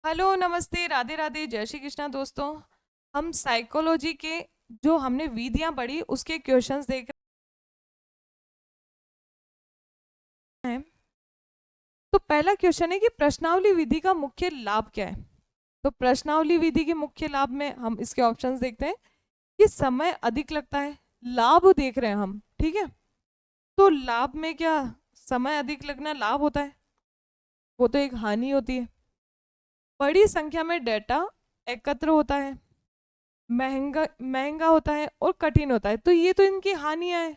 Hello, नमस्ते, राधे राधे, जय श्री कृष्णा दोस्तों। हम साइकोलॉजी के जो हमने विधियां पढ़ी उसके क्वेश्चंस देख रहे हैं। तो पहला क्वेश्चन है कि प्रश्नावली विधि का मुख्य लाभ क्या है। तो प्रश्नावली विधि के मुख्य लाभ में हम इसके ऑप्शंस देखते हैं कि समय अधिक लगता है। लाभ देख रहे हैं हम, ठीक है। तो लाभ में क्या समय अधिक लगना लाभ होता है? वो तो एक हानि होती है। बड़ी संख्या में डेटा एकत्र होता है, महंगा महंगा होता है और कठिन होता है। तो ये तो इनकी हानियां हैं,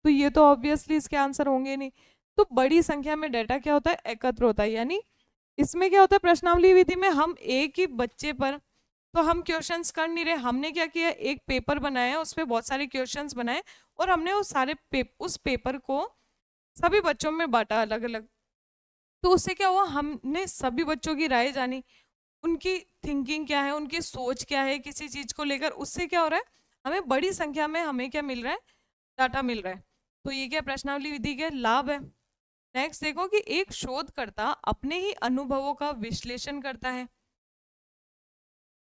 तो ये तो ऑब्वियसली इसके आंसर होंगे नहीं। तो बड़ी संख्या में डेटा क्या होता है, एकत्र होता है। यानी इसमें क्या होता है, प्रश्नावली विधि में हम एक ही बच्चे पर तो हम क्वेश्चंस कर नहीं रहे। हमने क्या किया, एक पेपर बनाया, उस पर बहुत सारे क्वेश्चंस बनाए और हमने वो सारे उस पेपर को सभी बच्चों में बांटा अलग अलग। तो उससे क्या हुआ, हमने सभी बच्चों की राय जानी, उनकी थिंकिंग क्या है, उनकी सोच क्या है किसी चीज को लेकर। उससे क्या हो रहा है, हमें बड़ी संख्या में हमें क्या मिल रहा है, डाटा मिल रहा है। तो ये क्या प्रश्नावली विधि के लाभ है। नेक्स्ट देखो कि एक शोधकर्ता अपने ही अनुभवों का विश्लेषण करता है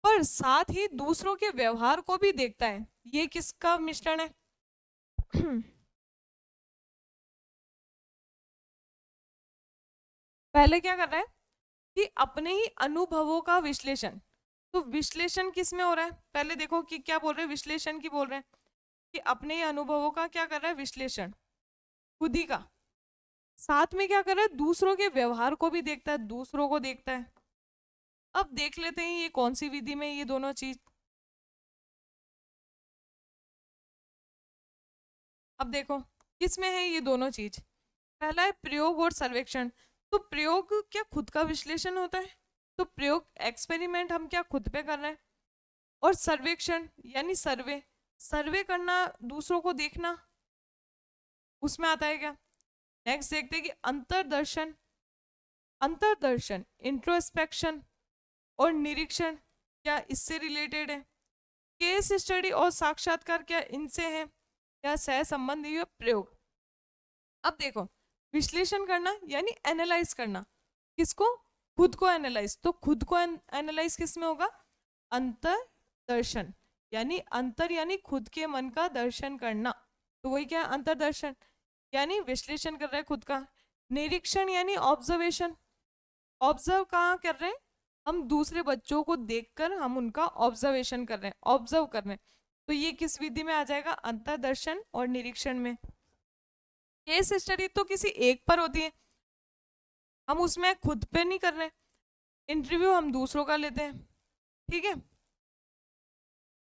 पर साथ ही दूसरों के व्यवहार को भी देखता है। ये किसका मिश्रण है? पहले क्या कर रहा है कि अपने ही अनुभवों का विश्लेषण। तो विश्लेषण किस में हो रहा है, पहले देखो कि क्या बोल रहे हैं, विश्लेषण की बोल रहे हैं कि अपने ही अनुभवों का क्या कर रहा है, विश्लेषण खुद ही का। साथ में क्या कर रहा है, दूसरों के व्यवहार को भी देखता है, दूसरों को देखता है। अब देख लेते हैं ये कौन सी विधि में ये दोनों चीज। अब देखो किसमें है ये दोनों चीज। पहला है प्रयोग और सर्वेक्षण। तो प्रयोग क्या खुद का विश्लेषण होता है, तो प्रयोग एक्सपेरिमेंट हम क्या खुद पे कर रहे हैं। और सर्वेक्षण यानी सर्वे, सर्वे करना, दूसरों को देखना, उसमें आता है क्या। नेक्स्ट देखते हैं कि अंतर्दर्शन, अंतर्दर्शन इंट्रोस्पेक्शन और निरीक्षण क्या इससे रिलेटेड है। केस स्टडी और साक्षात्कार क्या इनसे है, या सह संबंधी है प्रयोग। अब देखो विश्लेषण करना यानी एनालाइज करना, किसको, खुद को एनालाइज। तो खुद को एनालाइज किस में होगा, अंतर दर्शन, यानी अंतर यानी खुद के मन का दर्शन करना। तो वही क्या अंतरदर्शन, यानी विश्लेषण कर रहे हैं खुद का। निरीक्षण यानी ऑब्जर्वेशन, ऑब्जर्व कहाँ कर रहे हैं, हम दूसरे बच्चों को देखकर हम उनका ऑब्जर्वेशन कर रहे हैं, ऑब्जर्व कर रहे हैं। तो ये किस विधि में आ जाएगा, अंतरदर्शन और निरीक्षण में। केस स्टडी तो किसी एक पर होती है, हम उसमें खुद पे नहीं कर रहे। इंटरव्यू हम दूसरों का लेते हैं, ठीक है।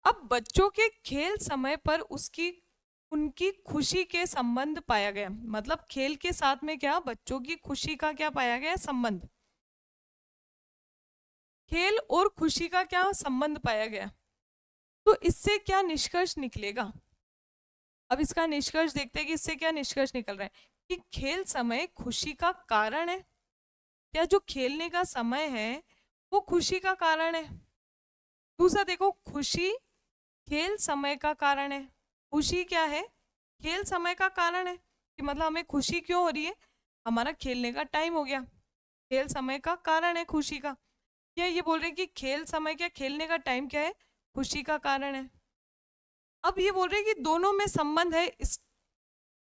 अब बच्चों के खेल समय पर उसकी उनकी खुशी के संबंध पाया गया। मतलब खेल के साथ में क्या बच्चों की खुशी का क्या पाया गया संबंध, खेल और खुशी का क्या संबंध पाया गया। तो इससे क्या निष्कर्ष निकलेगा। अब इसका निष्कर्ष देखते हैं कि इससे क्या निष्कर्ष निकल रहा है कि खेल समय खुशी का कारण है। क्या जो खेलने का समय है वो खुशी का कारण है। दूसरा देखो खुशी खेल समय का कारण है। खुशी क्या है, खेल समय का कारण है। कि मतलब हमें खुशी क्यों हो रही है, हमारा खेलने का टाइम हो गया, खेल समय का कारण है खुशी का। क्या ये बोल रहे हैं कि खेल समय क्या, खेलने का टाइम क्या है, खुशी का कारण है। अब ये बोल रहे हैं कि दोनों में संबंध है,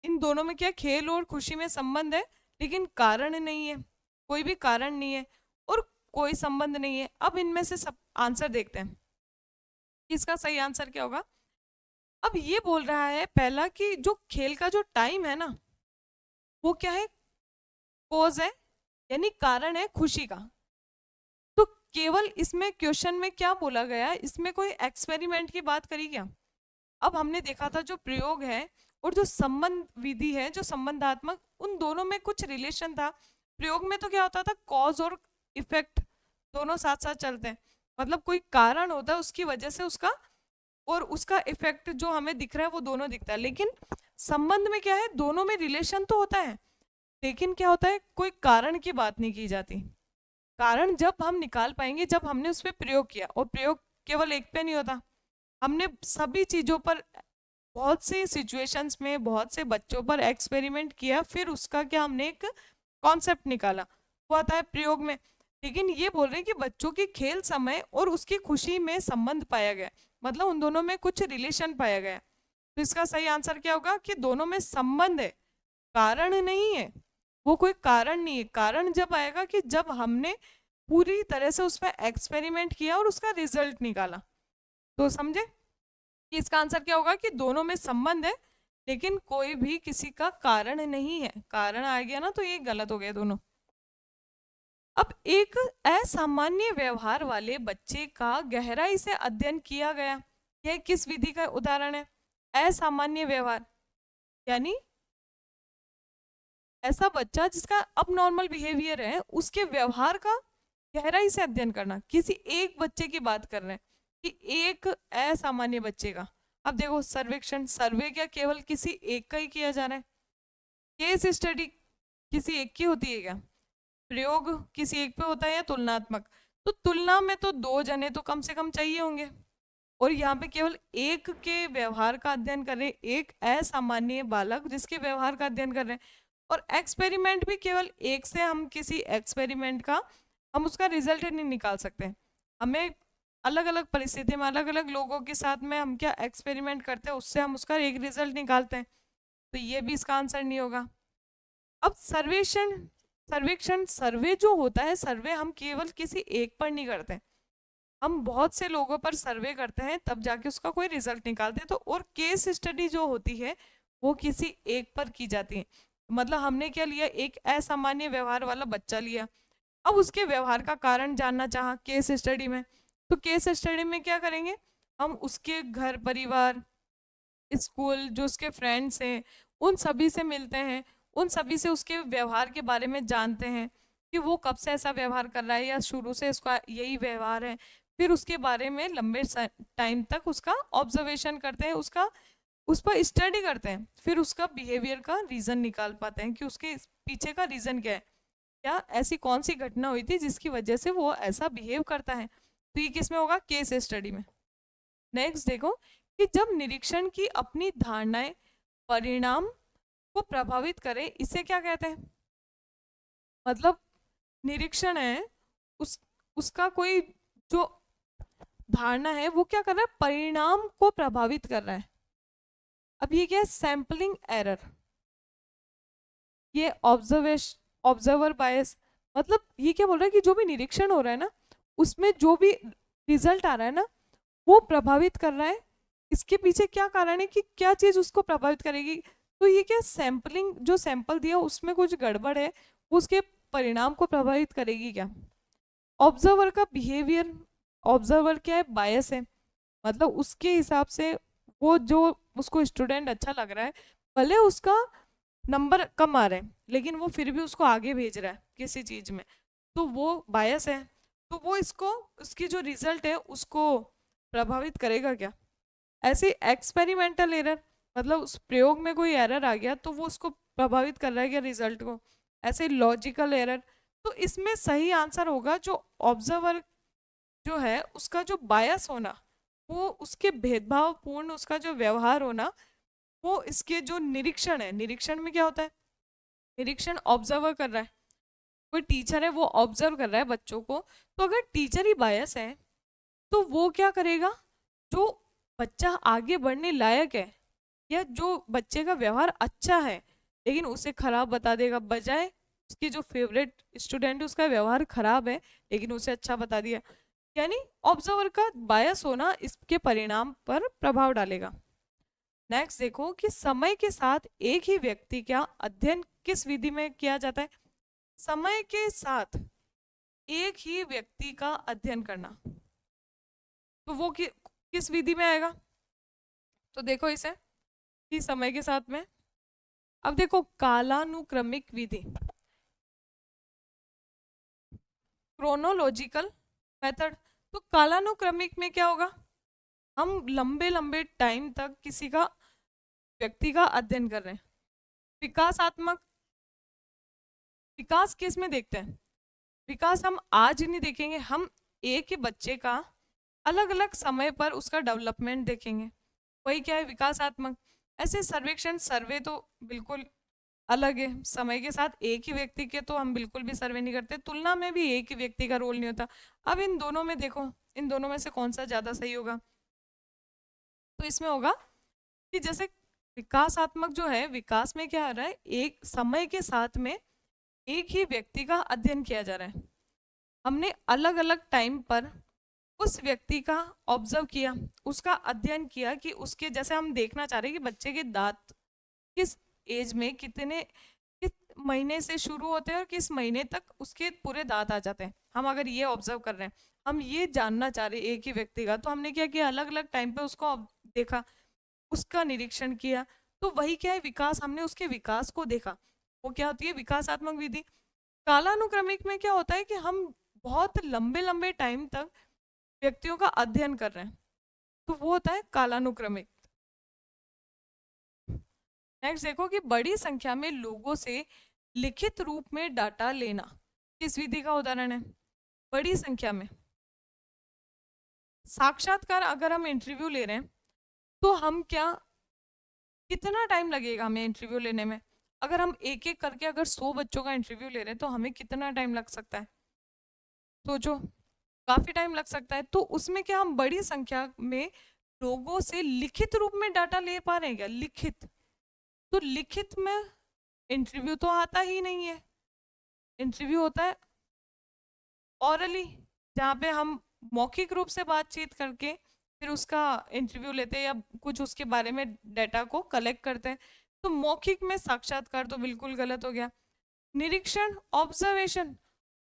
इन दोनों में क्या खेल और खुशी में संबंध है, लेकिन कारण नहीं है, कोई भी कारण नहीं है और कोई संबंध नहीं है। अब इनमें से सब आंसर देखते हैं कि इसका सही आंसर क्या होगा। अब ये बोल रहा है पहला कि जो खेल का जो टाइम है ना वो क्या है, कोज है, यानी कारण है खुशी का। तो केवल इसमें क्वेश्चन में क्या बोला गया, इसमें कोई एक्सपेरिमेंट की बात करी क्या। अब हमने देखा था जो प्रयोग है और जो संबंध विधि है, जो संबंधात्मक, उन दोनों में कुछ रिलेशन था। प्रयोग में तो क्या होता था, कॉज और इफेक्ट दोनों साथ साथ चलते हैं। मतलब कोई कारण होता है उसकी वजह से उसका और उसका इफेक्ट जो हमें दिख रहा है वो दोनों दिखता है। लेकिन संबंध में क्या है, दोनों में रिलेशन तो होता है, लेकिन क्या होता है कोई कारण की बात नहीं की जाती। कारण जब हम निकाल पाएंगे जब हमने उस पर प्रयोग किया, और प्रयोग केवल एक पे नहीं होता, हमने सभी चीजों पर, बहुत सी सिचुएशंस में बहुत से बच्चों पर एक्सपेरिमेंट किया, फिर उसका क्या हमने एक कॉन्सेप्ट निकाला, वो आता है प्रयोग में। लेकिन ये बोल रहे हैं कि बच्चों के खेल समय और उसकी खुशी में संबंध पाया गया, मतलब उन दोनों में कुछ रिलेशन पाया गया। तो इसका सही आंसर क्या होगा कि दोनों में संबंध है, कारण नहीं है। वो कोई कारण नहीं है। कारण जब आएगा कि जब हमने पूरी तरह से उसमें एक्सपेरिमेंट किया और उसका रिजल्ट निकाला। तो समझे कि इसका आंसर क्या होगा कि दोनों में संबंध है, लेकिन कोई भी किसी का कारण नहीं है। कारण आ गया ना तो ये गलत हो गया दोनों। अब एक असामान्य व्यवहार वाले बच्चे का गहराई से अध्ययन किया गया, यह किस विधि का उदाहरण है? असामान्य व्यवहार यानी ऐसा बच्चा जिसका अब नॉर्मल बिहेवियर है, उसके व्यवहार का गहराई से अध्ययन करना। किसी एक बच्चे की बात कर रहे हैं कि एक असामान्य बच्चे का। अब देखो सर्वेक्षण, सर्वे क्या केवल किसी एक का ही किया जा रहा है? केस स्टडी किसी एक की होती है क्या? प्रयोग किसी एक पे होता है या तुलनात्मक? तो तुलना में तो दो जने तो कम से कम चाहिए होंगे, और यहाँ पे केवल एक के व्यवहार का अध्ययन कर रहे हैं, एक असामान्य बालक जिसके व्यवहार का अध्ययन कर रहे हैं। और एक्सपेरिमेंट भी केवल एक से हम किसी एक्सपेरिमेंट का हम उसका रिजल्ट नहीं निकाल सकते। हमें अलग अलग परिस्थिति में अलग अलग लोगों के साथ में हम क्या एक्सपेरिमेंट करते हैं, उससे हम उसका एक रिजल्ट निकालते हैं। तो ये भी इसका आंसर नहीं होगा। अब सर्वेक्षण, सर्वेक्षण सर्वे जो होता है, सर्वे हम केवल किसी एक पर नहीं करते, हम बहुत से लोगों पर सर्वे करते हैं तब जाके उसका कोई रिजल्ट निकालते हैं। तो और केस स्टडी जो होती है वो किसी एक पर की जाती है। मतलब हमने क्या लिया, एक असामान्य व्यवहार वाला बच्चा लिया, अब उसके व्यवहार का कारण जानना चाहा केस स्टडी में। तो केस स्टडी में क्या करेंगे, हम उसके घर परिवार, स्कूल, जो उसके फ्रेंड्स हैं, उन सभी से मिलते हैं, उन सभी से उसके व्यवहार के बारे में जानते हैं कि वो कब से ऐसा व्यवहार कर रहा है या शुरू से उसका यही व्यवहार है। फिर उसके बारे में लंबे टाइम तक उसका ऑब्जर्वेशन करते हैं, उसका उस पर स्टडी करते हैं, फिर उसका बिहेवियर का रीजन निकाल पाते हैं कि उसके पीछे का रीजन क्या है, क्या ऐसी कौन सी घटना हुई थी जिसकी वजह से वो ऐसा बिहेव करता है। तो ये किस में होगा, केस स्टडी में। नेक्स्ट देखो कि जब निरीक्षण की अपनी धारणाएं परिणाम को प्रभावित करे, इसे क्या कहते हैं? मतलब निरीक्षण है, उसका कोई जो धारणा है वो क्या कर रहा है, परिणाम को प्रभावित कर रहा है। अब ये क्या है, सैम्पलिंग एरर, ये ऑब्जर्वर बायस। मतलब ये क्या बोल रहा है कि जो भी निरीक्षण हो रहा है ना, उसमें जो भी रिजल्ट आ रहा है ना, वो प्रभावित कर रहा है। इसके पीछे क्या कारण है कि क्या चीज उसको प्रभावित करेगी? तो ये क्या, सैम्पलिंग, जो सैंपल दिया उसमें कुछ गड़बड़ है, उसके परिणाम को प्रभावित करेगी क्या? ऑब्जर्वर का बिहेवियर, ऑब्जर्वर क्या है, बायस है, मतलब उसके हिसाब से वो जो उसको स्टूडेंट अच्छा लग रहा है, भले उसका नंबर कम आ रहे हैं लेकिन वो फिर भी उसको आगे भेज रहा है किसी चीज में, तो वो बायस है। तो वो इसको, उसकी जो रिजल्ट है उसको प्रभावित करेगा क्या? ऐसे एक्सपेरिमेंटल एरर, मतलब उस प्रयोग में कोई एरर आ गया तो वो उसको प्रभावित कर रहा है क्या, रिजल्ट को? ऐसे लॉजिकल एरर। तो इसमें सही आंसर होगा जो ऑब्जर्वर जो है उसका जो बायस होना, वो उसके भेदभावपूर्ण उसका जो व्यवहार होना, वो इसके जो निरीक्षण है, निरीक्षण में क्या होता है, निरीक्षण ऑब्जर्वर कर रहा है, कोई टीचर है वो ऑब्जर्व कर रहा है बच्चों को। तो अगर टीचर ही बायस है तो वो क्या करेगा, जो बच्चा आगे बढ़ने लायक है या जो बच्चे का व्यवहार अच्छा है लेकिन उसे खराब बता देगा, बजाय उसकी जो फेवरेट स्टूडेंट है उसका व्यवहार खराब है लेकिन उसे अच्छा बता दिया। यानी ऑब्जर्वर का बायस होना इसके परिणाम पर प्रभाव डालेगा। नेक्स्ट देखो कि समय के साथ एक ही व्यक्ति का अध्ययन किस विधि में किया जाता है? समय के साथ एक ही व्यक्ति का अध्ययन करना, तो वो किस विधि में आएगा? तो देखो इसे कि समय के साथ में, अब देखो कालानुक्रमिक विधि, क्रोनोलॉजिकल मेथड। तो कालानुक्रमिक में क्या होगा, हम लंबे लंबे टाइम तक किसी का, व्यक्ति का अध्ययन कर रहे हैं। विकासात्मक, विकास किस में देखते हैं? विकास हम आज नहीं देखेंगे, हम एक ही बच्चे का अलग अलग समय पर उसका डेवलपमेंट देखेंगे, वही क्या है, विकासात्मक। ऐसे सर्वेक्षण, सर्वे तो बिल्कुल अलग है। समय के साथ एक ही व्यक्ति के तो हम बिल्कुल भी सर्वे नहीं करते, तुलना में भी एक ही व्यक्ति का रोल नहीं होता। अब इन दोनों में देखो, इन दोनों में से कौन सा ज्यादा सही होगा? तो इसमें होगा कि जैसे विकासात्मक जो है, विकास में क्या हो रहा है, एक समय के साथ में एक ही व्यक्ति का अध्ययन किया जा रहा है। हमने अलग अलग टाइम पर उस व्यक्ति का ऑब्जर्व किया, उसका अध्ययन किया कि उसके, जैसे हम देखना चाह रहे हैं कि बच्चे के दांत किस एज में, किस महीने से शुरू होते हैं और किस महीने तक उसके पूरे दांत आ जाते हैं। हम अगर ये ऑब्जर्व कर रहे हैं, हम ये जानना चाह रहे हैं एक ही व्यक्ति का, तो हमने क्या किया, अलग अलग टाइम पे उसको देखा, उसका निरीक्षण किया। तो वही क्या है, विकास, हमने उसके विकास को देखा। वो क्या होती है, विकासात्मक विधि। कालानुक्रमिक में क्या होता है कि हम बहुत लंबे लंबे टाइम तक व्यक्तियों का अध्ययन कर रहे हैं, तो वो होता है कालानुक्रमिक। नेक्स्ट देखो कि बड़ी संख्या में लोगों से लिखित रूप में डाटा लेना किस विधि का उदाहरण है? बड़ी संख्या में साक्षात्कार, अगर हम इंटरव्यू ले रहे हैं तो हम क्या, कितना टाइम लगेगा हमें इंटरव्यू लेने में? अगर हम एक एक करके अगर 100 बच्चों का इंटरव्यू ले रहे हैं तो हमें कितना टाइम लग सकता है? सोचो, काफी टाइम लग सकता है। तो उसमें क्या हम बड़ी संख्या में लोगों से लिखित रूप में डाटा ले पा रहे हैं क्या? लिखित, तो लिखित में इंटरव्यू तो आता ही नहीं है। इंटरव्यू होता है ऑरली, जहाँ पे हम मौखिक रूप से बातचीत करके फिर उसका इंटरव्यू लेते हैं या कुछ उसके बारे में डाटा को कलेक्ट करते हैं। तो मौखिक में साक्षात्कार तो बिल्कुल गलत हो गया। निरीक्षण, ऑब्जर्वेशन,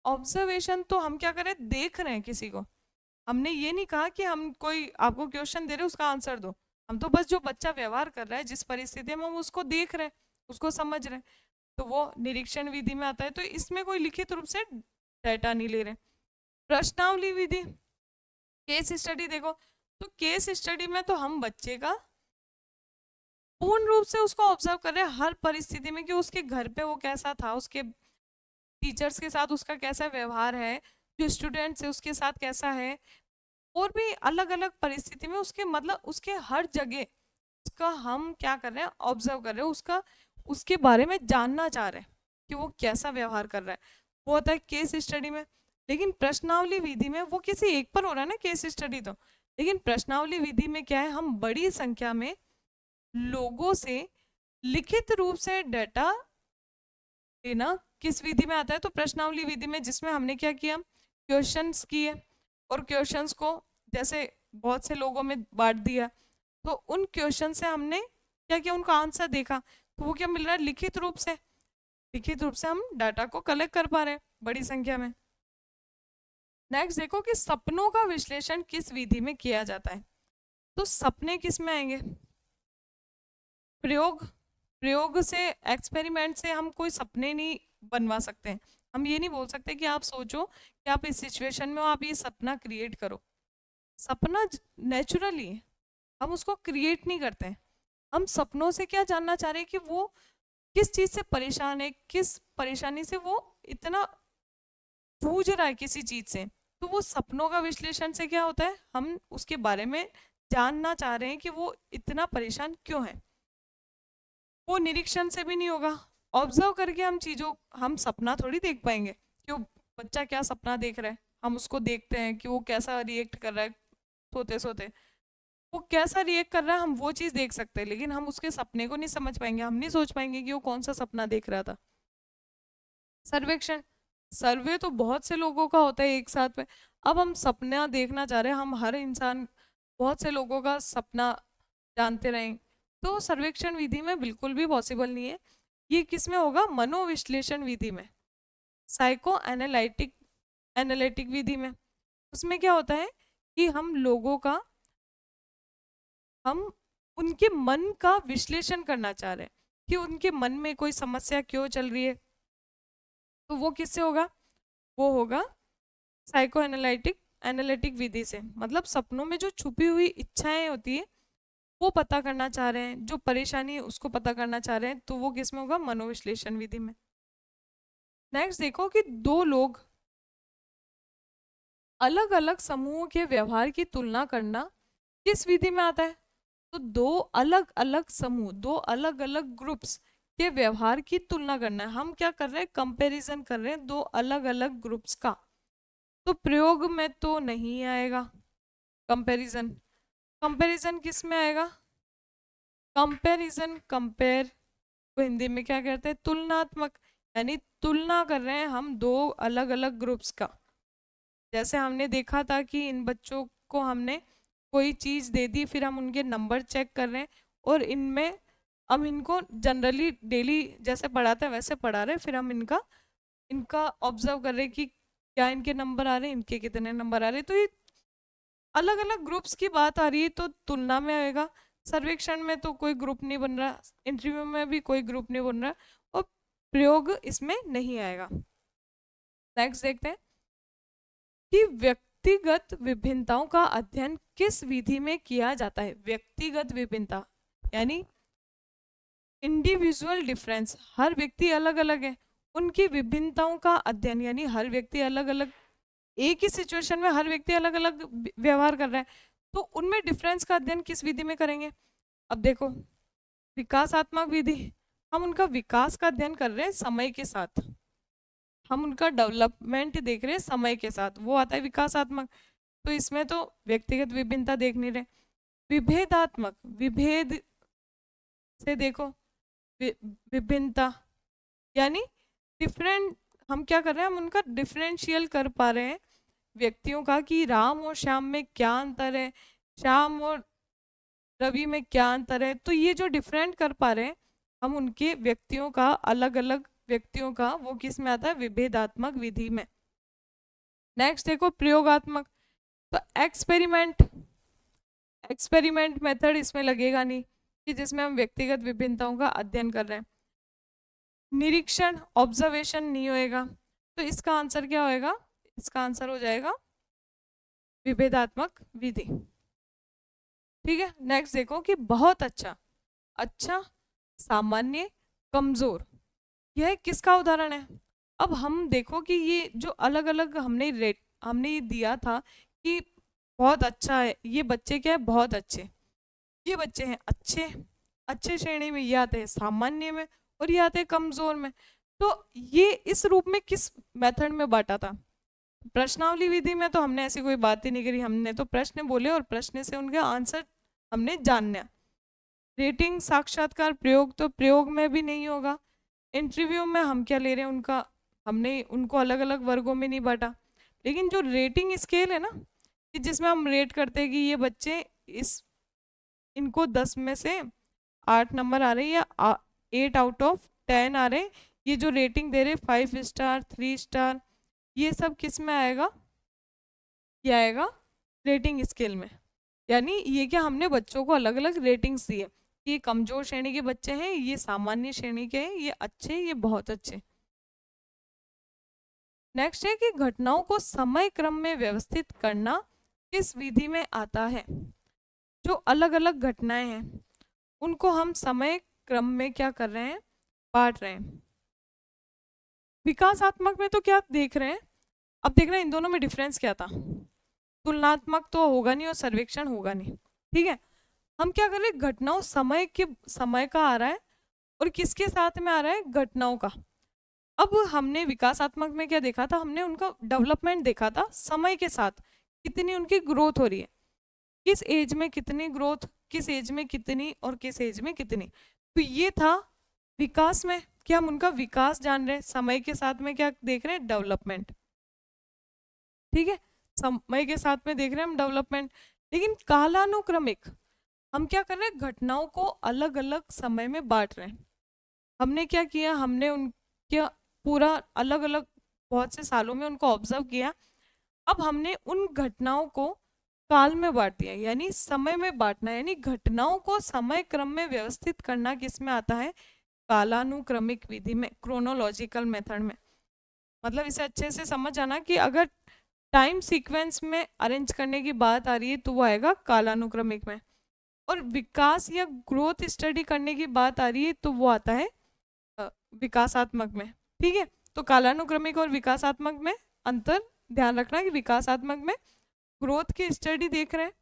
ऑब्जर्वेशन तो हम क्या करें, देख रहे हैं किसी को। हमने ये नहीं कहा कि हम कोई आपको क्वेश्चन दे रहे हैं उसका आंसर दो, हम तो बस जो बच्चा व्यवहार कर रहा है जिस परिस्थिति में, हम उसको देख रहे हैं, उसको समझ रहे हैं, तो वो निरीक्षण विधि में आता है। तो इसमें कोई लिखित रूप से डाटा नहीं ले रहे। प्रश्नावली विधि, केस स्टडी देखो, तो केस स्टडी में तो हम बच्चे का पूर्ण रूप से उसको ऑब्जर्व कर रहे हैं हर परिस्थिति में, कि उसके घर पे वो कैसा था, उसके टीचर्स के साथ उसका कैसा व्यवहार है, जो स्टूडेंट्स है उसके साथ कैसा है, और भी अलग अलग परिस्थिति में उसके, मतलब उसके हर जगह उसका हम क्या कर रहे हैं, ऑब्जर्व कर रहे हैं, उसका, उसके बारे में जानना चाह रहे हैं कि वो कैसा व्यवहार कर रहा है। वो होता है केस स्टडी में। लेकिन प्रश्नावली विधि में वो किसी एक पर हो रहा है ना केस स्टडी तो, लेकिन प्रश्नावली विधि में क्या है, हम बड़ी संख्या में लोगों से लिखित रूप से डाटा लेना किस विधि में आता है? तो प्रश्नावली विधि में, जिसमें हमने क्या किया, क्वेश्चंस किए और क्वेश्चंस को जैसे बहुत से लोगों में बांट दिया, तो उन क्वेश्चन से हमने क्या किया, उनका आंसर देखा, तो वो क्या मिल रहा है, लिखित रूप से। लिखित रूप से हम डाटा को कलेक्ट कर पा रहे हैं बड़ी संख्या में। नेक्स्ट देखो कि सपनों का विश्लेषण किस विधि में किया जाता है? तो सपने किस में आएंगे? प्रयोग, प्रयोग से, एक्सपेरिमेंट से हम कोई सपने नहीं बनवा सकते। हम ये नहीं बोल सकते कि आप सोचो कि आप इस सिचुएशन में हो, आप ये सपना क्रिएट करो। सपना नेचुरली, हम उसको क्रिएट नहीं करते। हम सपनों से क्या जानना चाह रहे हैं कि वो किस चीज से परेशान है, किस परेशानी से वो इतना जूझ रहा है किसी चीज से। तो वो सपनों का विश्लेषण से क्या होता है, हम उसके बारे में जानना चाह रहे हैं कि वो इतना परेशान क्यों है। वो निरीक्षण से भी नहीं होगा। ऑब्जर्व करके हम चीजों, हम सपना थोड़ी देख पाएंगे कि वो बच्चा क्या सपना देख रहा है। हम उसको देखते हैं कि वो कैसा रिएक्ट कर रहा है सोते सोते, वो कैसा रिएक्ट कर रहा है हम वो चीज देख सकते हैं, लेकिन हम उसके सपने को नहीं समझ पाएंगे। हम नहीं सोच पाएंगे कि वो कौन सा सपना देख रहा था। सर्वेक्षण, सर्वे तो बहुत से लोगों का होता है एक साथ में। अब हम सपना देखना चाह रहे हैं, हम हर इंसान बहुत से लोगों का सपना जानते रहें, तो सर्वेक्षण विधि में बिल्कुल भी पॉसिबल नहीं है। ये किस में होगा? मनोविश्लेषण विधि में, साइको एनालिटिक, एनालिटिक विधि में। उसमें क्या होता है कि हम लोगों का, हम उनके मन का विश्लेषण करना चाह रहे हैं कि उनके मन में कोई समस्या क्यों चल रही है। तो वो किससे होगा? वो होगा साइको एनालिटिक, एनालिटिक विधि से। मतलब सपनों में जो छुपी हुई इच्छाएं होती है वो पता करना चाह रहे हैं, जो परेशानी है उसको पता करना चाह रहे हैं, तो वो किस में होगा? मनोविश्लेषण विधि में। नेक्स्ट देखो कि दो लोग अलग अलग समूहों के व्यवहार की तुलना करना किस विधि में आता है? तो दो अलग अलग समूह, दो अलग अलग ग्रुप्स के व्यवहार की तुलना करना है। हम क्या कर रहे हैं, कंपैरिजन कर रहे हैं दो अलग अलग ग्रुप्स का। तो प्रयोग में तो नहीं आएगा कंपैरिजन। कंपैरिजन किस में आएगा, कंपैरिजन, कंपेयर को हिंदी में क्या कहते हैं, तुलनात्मक, यानी तुलना कर रहे हैं हम दो अलग अलग ग्रुप्स का। जैसे हमने देखा था कि इन बच्चों को हमने कोई चीज़ दे दी, फिर हम उनके नंबर चेक कर रहे हैं, और इनमें हम इनको जनरली डेली जैसे पढ़ाते हैं वैसे पढ़ा रहे हैं, फिर हम इनका इनका ऑब्जर्व कर रहे हैं कि क्या इनके नंबर आ रहे हैं, इनके कितने नंबर आ रहे हैं। तो ये अलग अलग ग्रुप्स की बात आ रही है, तो तुलना में आएगा। सर्वेक्षण में तो कोई ग्रुप नहीं बन रहा, इंटरव्यू में भी कोई ग्रुप नहीं बन रहा, और प्रयोग इसमें नहीं आएगा। नेक्स्ट देखते हैं कि व्यक्तिगत विभिन्नताओं का अध्ययन किस विधि में किया जाता है। व्यक्तिगत विभिन्नता यानी इंडिविजुअल डिफरेंस, हर व्यक्ति अलग अलग है, उनकी विभिन्नताओं का अध्ययन यानी हर व्यक्ति अलग अलग, एक ही सिचुएशन में हर व्यक्ति अलग अलग व्यवहार कर रहा है, तो उनमें डिफरेंस का अध्ययन किस विधि में करेंगे। अब देखो, विकासात्मक विधि, हम उनका विकास का अध्ययन कर रहे हैं समय के साथ, हम उनका डेवलपमेंट देख रहे हैं समय के साथ, वो आता है विकासात्मक। तो इसमें तो व्यक्तिगत विभिन्नता देख नहीं रहे। विभेदात्मक, विभेद से देखो विभिन्नता यानी डिफरेंट, हम क्या कर रहे हैं, हम उनका डिफरेंशियल कर पा रहे हैं व्यक्तियों का, कि राम और श्याम में क्या अंतर है, श्याम और रवि में क्या अंतर है। तो ये जो डिफरेंट कर पा रहे हैं हम उनके व्यक्तियों का, अलग अलग व्यक्तियों का, वो किस में आता है, विभेदात्मक विधि में। नेक्स्ट देखो प्रयोगात्मक, तो एक्सपेरिमेंट, एक्सपेरिमेंट मेथड इसमें लगेगा नहीं, कि जिसमें हम व्यक्तिगत विभिन्नताओं का अध्ययन कर रहे हैं। निरीक्षण, ऑब्जर्वेशन नहीं होएगा, तो इसका आंसर क्या होएगा, इसका आंसर हो जाएगा विभेदात्मक विधि। ठीक है, नेक्स्ट देखो कि बहुत अच्छा, अच्छा, सामान्य, कमजोर, यह किसका उदाहरण है। अब हम देखो कि ये जो अलग अलग हमने ये दिया था कि बहुत अच्छा है, ये बच्चे क्या है, बहुत अच्छे, ये बच्चे हैं अच्छे, अच्छे श्रेणी में, ये आते हैं सामान्य में, और ये आते हैं कमजोर में। तो ये इस रूप में किस मेथड में बांटा था, प्रश्नावली विधि में तो हमने ऐसी कोई बात ही नहीं करी, हमने तो प्रश्न बोले और प्रश्न से उनके आंसर हमने जानना। रेटिंग, साक्षात्कार, प्रयोग, तो प्रयोग में भी नहीं होगा। इंटरव्यू में हम क्या ले रहे हैं उनका, हमने उनको अलग अलग वर्गों में नहीं बांटा। लेकिन जो रेटिंग स्केल है ना, कि जिसमें हम रेट करते हैं कि ये बच्चे इनको 10 में से 8 नंबर आ रहे हैं या 8 आउट ऑफ 10 आ रहे हैं, ये जो रेटिंग दे रहे 5 स्टार 3 स्टार, ये सब किस में आएगा, ये आएगा रेटिंग स्केल में। यानी ये क्या, हमने बच्चों को अलग अलग रेटिंग्स दी है, ये कमजोर श्रेणी के बच्चे हैं, ये सामान्य श्रेणी के हैं, ये अच्छे, ये बहुत अच्छे। नेक्स्ट है कि घटनाओं को समय क्रम में व्यवस्थित करना किस विधि में आता है। जो अलग अलग घटनाएं हैं उनको हम समय क्रम में क्या कर रहे हैं, बांट रहे हैं। विकासात्मक में तो क्या देख रहे हैं, अब देख रहे हैं इन दोनों में डिफरेंस क्या था, तुलनात्मक तो होगा नहीं और सर्वेक्षण होगा नहीं। ठीक है, हम क्या कर रहे हैं, घटनाओं समय का आ रहा है, और किसके साथ में आ रहा है, घटनाओं का। अब हमने विकासात्मक में क्या देखा था, हमने उनका डेवलपमेंट देखा था समय के साथ, कितनी उनकी ग्रोथ हो रही है, किस एज में कितनी ग्रोथ, किस एज में कितनी और किस एज में कितनी। तो ये था विकास में, कि हम उनका विकास जान रहे हैं, समय के साथ में क्या देख रहे हैं, डेवलपमेंट। ठीक है, समय के साथ में देख रहे हैं हम डेवलपमेंट। लेकिन कालानुक्रमिक, हम क्या कर रहे हैं, घटनाओं को अलग अलग समय में बांट रहे हैं। हमने क्या किया, हमने उनके पूरा अलग अलग बहुत से सालों में उनको ऑब्जर्व किया, अब हमने उन घटनाओं को काल में बांट दिया, यानी समय में बांटना, यानी घटनाओं को समय क्रम में व्यवस्थित करना किस में आता है, कालानुक्रमिक विधि में, क्रोनोलॉजिकल मेथड में। मतलब इसे अच्छे से समझ आना कि अगर टाइम सीक्वेंस में अरेंज करने की बात आ रही है तो वो आएगा कालानुक्रमिक में, और विकास या ग्रोथ स्टडी करने की बात आ रही है तो वो आता है विकासात्मक में। ठीक है, तो कालानुक्रमिक और विकासात्मक में अंतर ध्यान रखना कि विकासात्मक में ग्रोथ की स्टडी देख रहे हैं,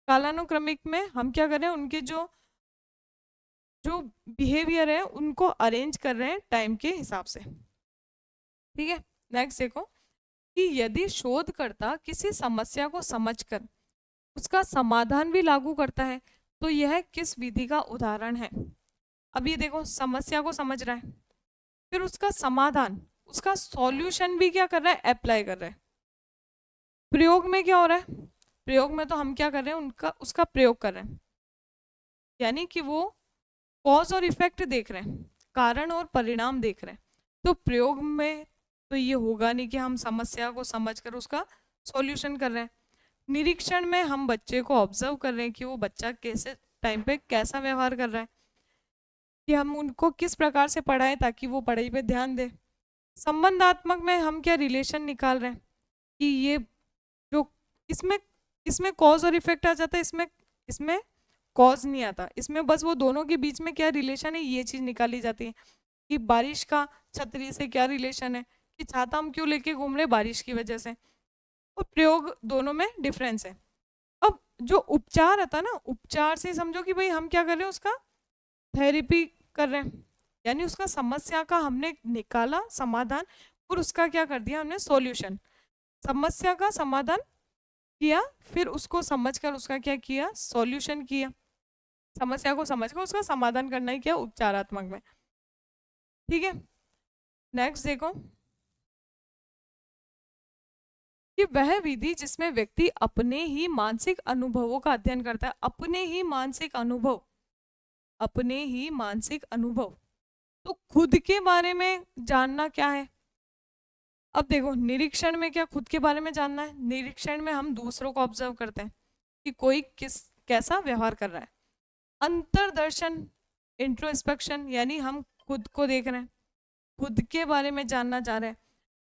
कालानुक्रमिक में हम क्या कर रहे हैं, उनके जो जो बिहेवियर है उनको अरेंज कर रहे हैं टाइम के हिसाब से। ठीक है, नेक्स्ट देखो कि यदि शोधकर्ता किसी समस्या को समझकर उसका समाधान भी लागू करता है तो यह किस विधि का उदाहरण है। अब ये देखो, समस्या को समझ रहा है, फिर उसका समाधान, उसका सॉल्यूशन भी क्या कर रहा है, अप्लाई कर रहा है। प्रयोग में क्या हो रहा है, प्रयोग में तो हम क्या कर रहे हैं, उनका उसका प्रयोग कर रहे हैं, यानी कि वो कॉज और इफेक्ट देख रहे हैं, कारण और परिणाम देख रहे हैं। तो प्रयोग में तो ये होगा नहीं कि हम समस्या को समझकर उसका सॉल्यूशन कर रहे हैं। निरीक्षण में हम बच्चे को ऑब्जर्व कर रहे हैं कि वो बच्चा कैसे टाइम पे कैसा व्यवहार कर रहा है, कि हम उनको किस प्रकार से पढ़ाएं ताकि वो पढ़ाई पे ध्यान दे। संबंधात्मक में हम क्या रिलेशन निकाल रहे हैं कि ये जो इसमें इसमें कॉज और इफेक्ट आ जाता है, इसमें इसमें कॉज नहीं आता, इसमें बस वो दोनों के बीच में क्या रिलेशन है ये चीज निकाली जाती है कि बारिश का छतरी से क्या रिलेशन है, कि छाता हम क्यों लेके घूम रहे, बारिश की वजह से। और प्रयोग दोनों में डिफरेंस है। अब जो उपचार आता है ना, उपचार से समझो कि भाई हम क्या कर रहे हैं, उसका थेरेपी कर रहे हैं, यानी उसका समस्या का हमने निकाला समाधान और उसका क्या कर दिया हमने, सॉल्यूशन। समस्या का समाधान किया, फिर उसको समझकर उसका क्या किया, सॉल्यूशन किया। समस्या को समझकर उसका समाधान करना ही क्या, उपचारात्मक में। ठीक है, नेक्स्ट देखो कि वह विधि जिसमें व्यक्ति अपने ही मानसिक अनुभवों का अध्ययन करता है। अपने ही मानसिक अनुभव, अपने ही मानसिक अनुभव, तो खुद के बारे में जानना क्या है। अब देखो, निरीक्षण में क्या खुद के बारे में जानना है, निरीक्षण में हम दूसरों को ऑब्जर्व करते हैं कि कोई किस कैसा व्यवहार कर रहा है। अंतर्दर्शन, इंट्रोस्पेक्शन, यानी हम खुद को देख रहे हैं, खुद के बारे में जानना चाह रहे हैं।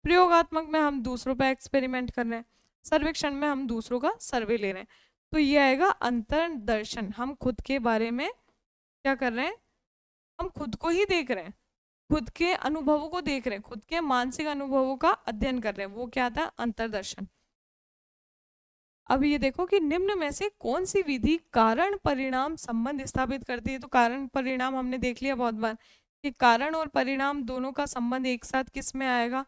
प्रयोगात्मक में हम दूसरों पर एक्सपेरिमेंट कर रहे हैं। सर्वेक्षण में हम दूसरों का सर्वे ले रहे हैं। तो ये आएगा अंतर्दर्शन, हम खुद के बारे में क्या कर रहे हैं, हम खुद को ही देख रहे हैं, खुद के अनुभवों को देख रहे हैं, खुद के मानसिक अनुभवों का अध्ययन कर रहे हैं, वो क्या आता है, अंतर्दर्शन। अब ये देखो कि निम्न में से कौन सी विधि कारण परिणाम संबंध स्थापित करती है। तो कारण परिणाम हमने देख लिया बहुत बार कि कारण और परिणाम दोनों का संबंध एक साथ किस में आएगा,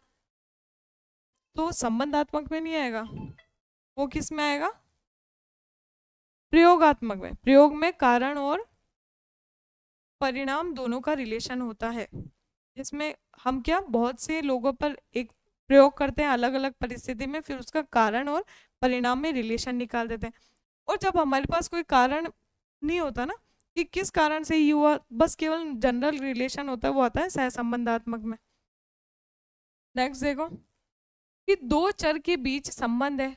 तो संबंधात्मक में नहीं आएगा, वो किस में आएगा, प्रयोगात्मक में। प्रयोग में कारण और परिणाम दोनों का रिलेशन होता है, जिसमें हम क्या बहुत से लोगों पर एक प्रयोग करते हैं अलग अलग परिस्थिति में, फिर उसका कारण और परिणाम में रिलेशन निकाल देते हैं। और जब हमारे पास कोई कारण नहीं होता ना कि किस कारण से ये हुआ, बस केवल जनरल रिलेशन होता है, वो आता है सहसंबंधात्मक में। नेक्स्ट देखो कि दो चर के बीच संबंध है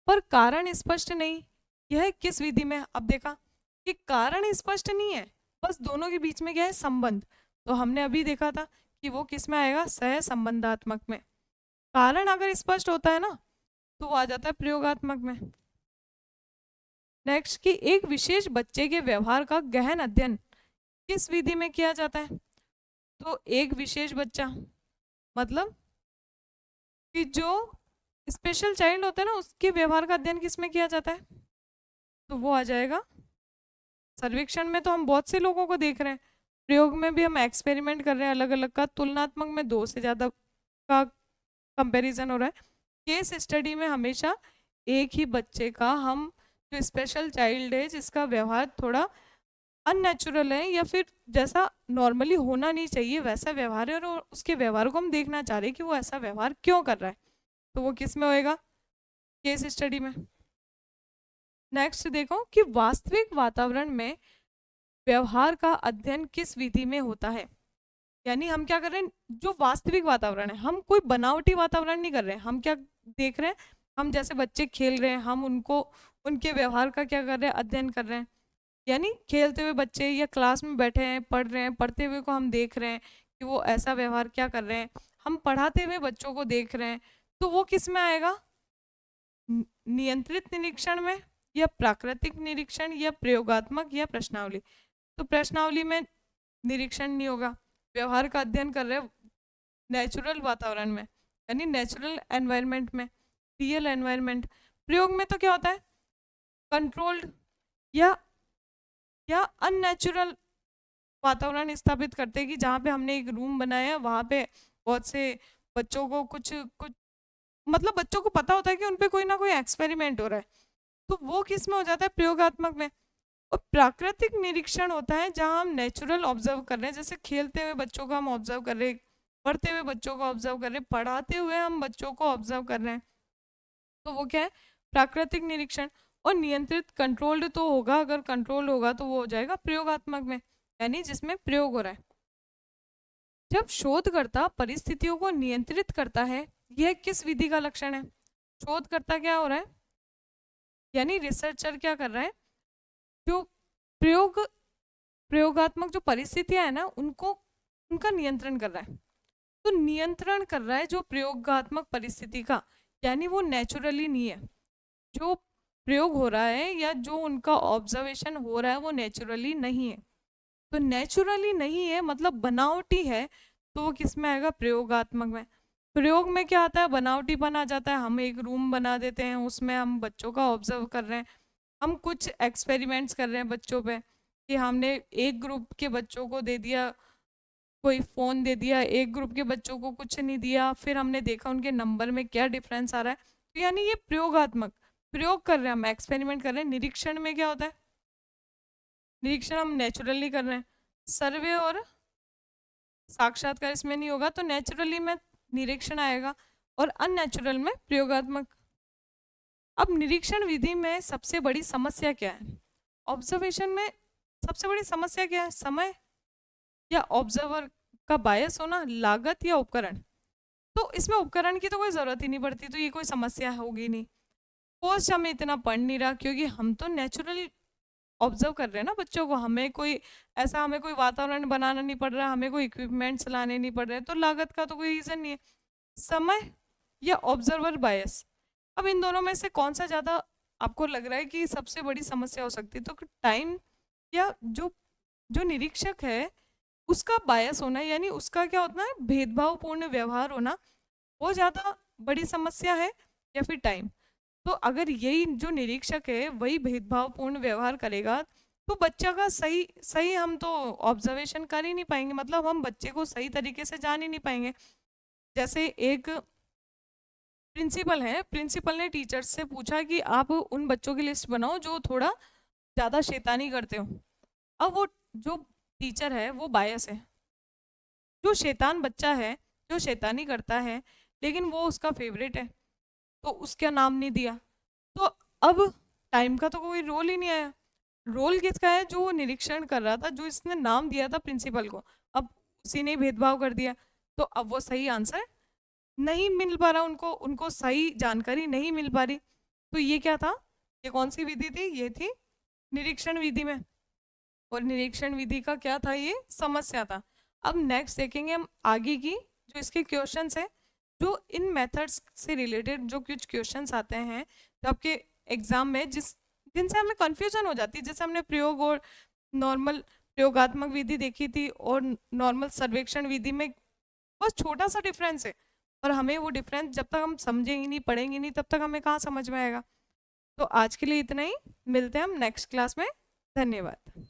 पर कारण स्पष्ट नहीं, यह किस विधि में। अब देखा कि कारण स्पष्ट नहीं है, बस दोनों के बीच में क्या है, संबंध। तो हमने अभी देखा था कि वो किस में आएगा, सहसंबंधात्मक में। कारण अगर स्पष्ट होता है ना तो वो आ जाता है प्रयोगात्मक में। नेक्स्ट कि एक विशेष बच्चे के व्यवहार का गहन अध्ययन किस विधि में किया जाता है। तो एक विशेष बच्चा मतलब कि जो स्पेशल चाइल्ड होता है ना, उसके व्यवहार का अध्ययन किस में किया जाता है, तो वो आ जाएगा सर्वेक्षण में। तो हम बहुत से लोगों को देख रहे हैं, प्रयोग में भी हम एक्सपेरिमेंट कर रहे हैं अलग अलग का, तुलनात्मक में दो से ज्यादा का कंपैरिजन हो रहा है। केस स्टडी में हमेशा एक ही बच्चे का, हम जो स्पेशल चाइल्ड है जिसका व्यवहार थोड़ा अननेचुरल है या फिर जैसा नॉर्मली होना नहीं चाहिए वैसा व्यवहार है, और उसके व्यवहार को हम देखना चाह रहे हैं कि वो ऐसा व्यवहार क्यों कर रहा है, तो वो किस में होएगा, केस स्टडी में। नेक्स्ट देखो कि वास्तविक वातावरण में व्यवहार का अध्ययन किस विधि में होता है। यानी हम क्या कर रहे हैं, जो वास्तविक वातावरण है, हम कोई बनावटी वातावरण नहीं कर रहे हैं, हम क्या देख रहे हैं, हम जैसे बच्चे खेल रहे हैं, हम उनको उनके व्यवहार का क्या कर रहे हैं, अध्ययन कर रहे हैं। यानी खेलते हुए बच्चे या क्लास में बैठे हैं, पढ़ रहे हैं, पढ़ते हुए को हम देख रहे हैं कि वो ऐसा व्यवहार क्या कर रहे हैं, हम पढ़ाते हुए बच्चों को देख रहे हैं, तो वो किस में आएगा, नियंत्रित निरीक्षण में, या प्राकृतिक निरीक्षण, या प्रयोगात्मक, या प्रश्नावली। तो प्रश्नावली में निरीक्षण नहीं होगा, व्यवहार का अध्ययन कर रहे हैं नेचुरल वातावरण में, यानी नेचुरल एनवायरनमेंट में, रियल एनवायरनमेंट। प्रयोग में तो क्या होता है, कंट्रोल्ड या अननेचुरल वातावरण स्थापित करते हैं कि जहाँ पे हमने एक रूम बनाया वहाँ पे बहुत से बच्चों को कुछ कुछ मतलब बच्चों को पता होता है कि उन पे कोई ना कोई एक्सपेरिमेंट हो रहा है, तो वो किस में हो जाता है, प्रयोगात्मक में। और प्राकृतिक निरीक्षण होता है जहाँ हम नेचुरल ऑब्जर्व कर रहे हैं, जैसे खेलते हुए बच्चों को हम ऑब्जर्व कर रहे हैं, पढ़ते हुए बच्चों को ऑब्जर्व कर रहे हैं, पढ़ाते हुए हम बच्चों को ऑब्जर्व कर रहे हैं, तो वो क्या है, प्राकृतिक निरीक्षण। और नियंत्रित कंट्रोल्ड तो होगा, अगर कंट्रोल होगा तो वो हो जाएगा प्रयोगात्मक में, यानी जिसमें प्रयोग हो रहा है। जब शोधकर्ता परिस्थितियों को नियंत्रित करता है, यह किस विधि का लक्षण है? शोधकर्ता क्या हो रहा है, यानी रिसर्चर क्या कर रहा है, जो प्रयोगात्मक जो परिस्थितियां है ना उनको, उनका नियंत्रण कर रहा है। तो नियंत्रण कर रहा है जो प्रयोगात्मक परिस्थिति का, यानी वो नेचुरली नहीं है। जो प्रयोग हो रहा है या जो उनका ऑब्जर्वेशन हो रहा है वो नेचुरली नहीं है। तो नेचुरली नहीं है मतलब बनावटी है, तो वो किस में आएगा, प्रयोगात्मक में। प्रयोग में क्या आता है, बनावटीपन आ जाता है। हम एक रूम बना देते हैं, उसमें हम बच्चों का ऑब्जर्व कर रहे हैं, हम कुछ एक्सपेरिमेंट्स कर रहे हैं बच्चों पे, कि हमने एक ग्रुप के बच्चों को दे दिया कोई फ़ोन दे दिया, एक ग्रुप के बच्चों को कुछ नहीं दिया, फिर हमने देखा उनके नंबर में क्या डिफरेंस आ रहा है। तो यानी ये प्रयोगात्मक, प्रयोग कर रहे हैं हम, एक्सपेरिमेंट कर रहे हैं। निरीक्षण में क्या होता है, निरीक्षण हम नेचुरली कर रहे हैं। सर्वे और साक्षात्कार इसमें नहीं होगा, तो नेचुरली में निरीक्षण आएगा और अननेचुरल में प्रयोगात्मक। अब निरीक्षण विधि में सबसे बड़ी समस्या क्या है, ऑब्जर्वेशन में सबसे बड़ी समस्या क्या है, समय या ऑब्जर्वर का बायस होना, लागत या उपकरण। तो इसमें उपकरण की तो कोई ज़रूरत ही नहीं पड़ती, तो ये कोई समस्या होगी नहीं। पोस्ट हमें इतना पढ़ नहीं रहा क्योंकि हम तो नेचुरल ऑब्जर्व कर रहे हैं ना बच्चों को, हमें कोई ऐसा, हमें कोई वातावरण बनाना नहीं पड़ रहा, हमें कोई इक्विपमेंट्स लाने नहीं पड़ रहे, तो लागत का तो कोई रीज़न नहीं है। समय या ऑब्जर्वर बायस, अब इन दोनों में से कौन सा ज़्यादा आपको लग रहा है कि सबसे बड़ी समस्या हो सकती है? तो टाइम या जो जो निरीक्षक है उसका बायस होना, यानी उसका क्या होता है, भेदभावपूर्ण व्यवहार होना, वो ज़्यादा बड़ी समस्या है या फिर टाइम? तो अगर यही जो निरीक्षक है वही भेदभावपूर्ण व्यवहार करेगा, तो बच्चा का सही सही हम तो ऑब्जर्वेशन कर ही नहीं पाएंगे, मतलब हम बच्चे को सही तरीके से जान ही नहीं पाएंगे। जैसे एक प्रिंसिपल है, प्रिंसिपल ने टीचर्स से पूछा कि आप उन बच्चों की लिस्ट बनाओ जो थोड़ा ज़्यादा शैतानी करते हो। अब वो जो टीचर है वो बायस है, जो शैतान बच्चा है, जो शैतानी करता है, लेकिन वो उसका फेवरेट है, तो उसका नाम नहीं दिया। तो अब टाइम का तो कोई रोल ही नहीं आया। रोल किसका है, जो वो निरीक्षण कर रहा था, जो इसने नाम दिया था प्रिंसिपल को, अब उसी ने भेदभाव कर दिया। तो अब वो सही आंसर नहीं मिल पा रहा उनको, उनको सही जानकारी नहीं मिल पा रही। तो ये क्या था, ये कौन सी विधि थी, ये थी निरीक्षण विधि में। और निरीक्षण विधि का क्या था, ये समस्या था। अब नेक्स्ट देखेंगे हम आगे की जो इसके क्वेश्चंस है, जो इन मेथड्स से रिलेटेड जो कुछ क्वेश्चंस आते हैं जो आपके एग्जाम में, जिनसे हमें कंफ्यूजन हो जाती है। जैसे हमने प्रयोग और नॉर्मल प्रयोगात्मक विधि देखी थी और नॉर्मल सर्वेक्षण विधि में बस छोटा सा डिफरेंस है, और हमें वो डिफरेंस जब तक हम समझेंगे नहीं, पढ़ेंगे नहीं, तब तक हमें कहाँ समझ में आएगा। तो आज के लिए इतना ही, मिलते हैं हम नेक्स्ट क्लास में। धन्यवाद।